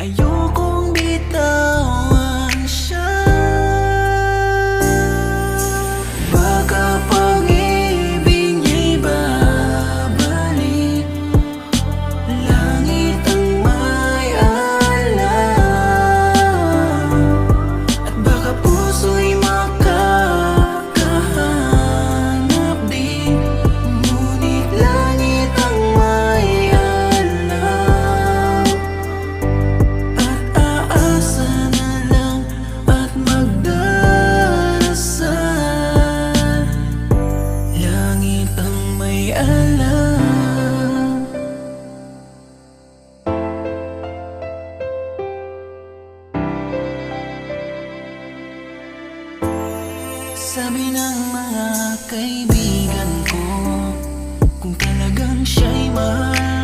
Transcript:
ayokong bitawan siya. Baka pag-ibig niya'y babalik, langit ang may alam. At baka puso'y makakahanap din, ngunit langit ang may alam. At aasa na lang at magdarasal, langit ang may alam. Sabi ng mga kaibigan ko, kung talagang siya'y mahal